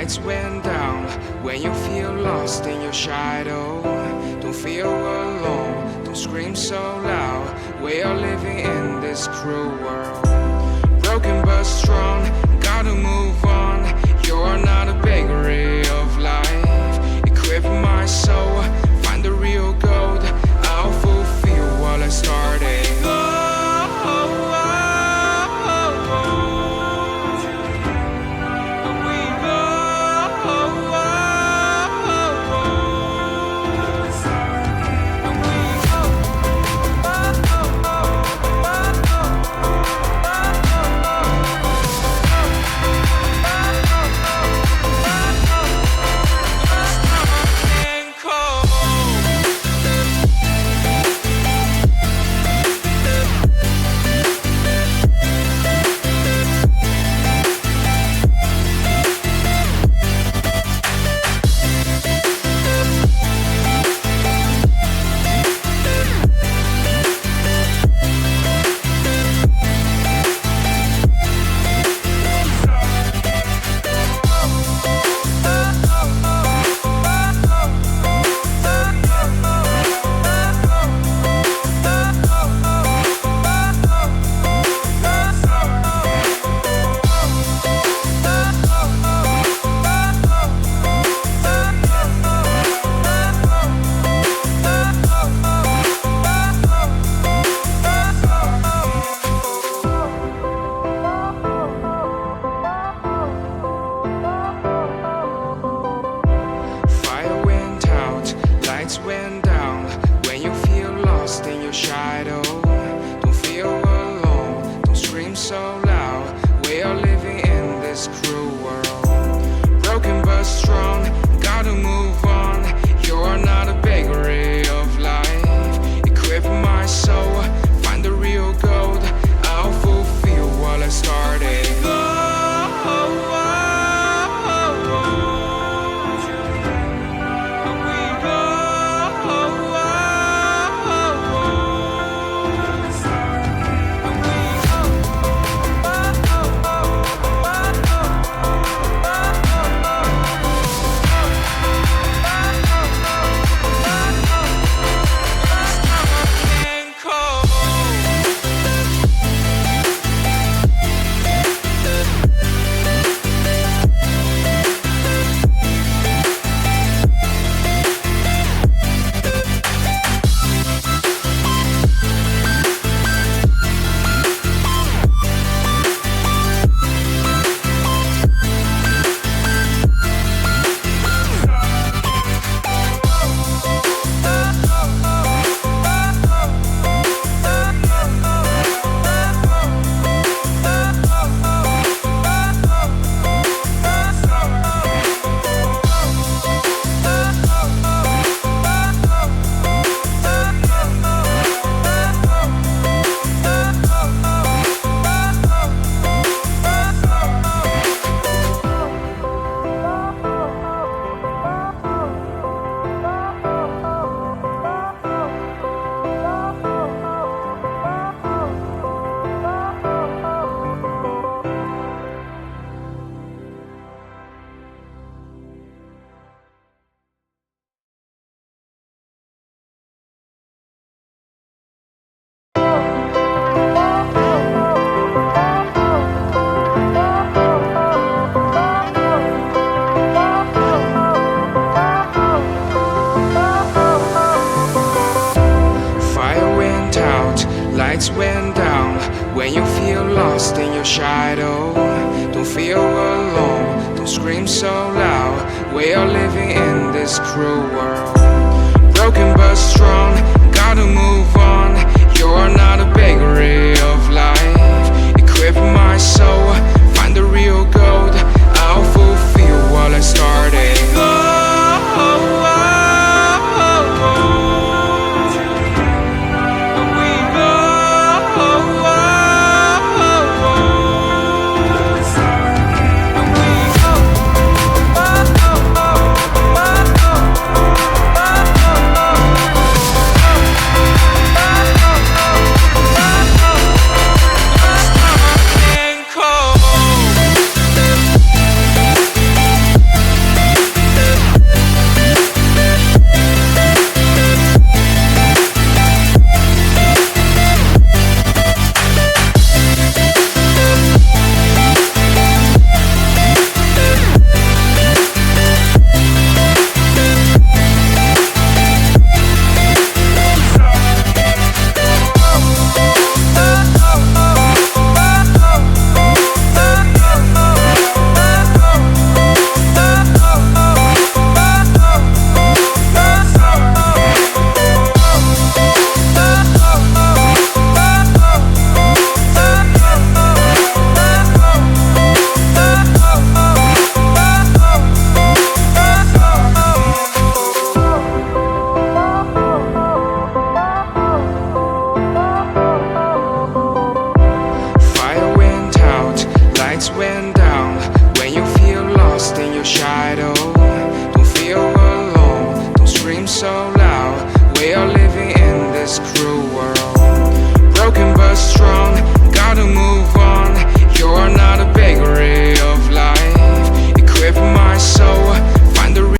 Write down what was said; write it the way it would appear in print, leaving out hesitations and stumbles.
lights went down. When you feel lost in your shadow, don't feel alone, don't scream so loud. We are living in this cruel world, broken but strong, gotta move on. You're not a bakery of life, equip my soul, find the real gold. I'll fulfill what I started. Went down. When you feel lost in your shadow, don't feel alone, don't scream so loud. We are living in this cruel world, broken but strong, gotta move on. You're not a bakery of life, equip my soul, find the real gold. I'll fulfill what I started. Lights went down. When you feel lost in your shadow, don't feel alone, don't scream so loud. We are living in this cruel world, broken but strong, gotta move on. You're not a bakery of life, equip my soul, find the real gold. I'll fulfill what I started. Cold. shadow.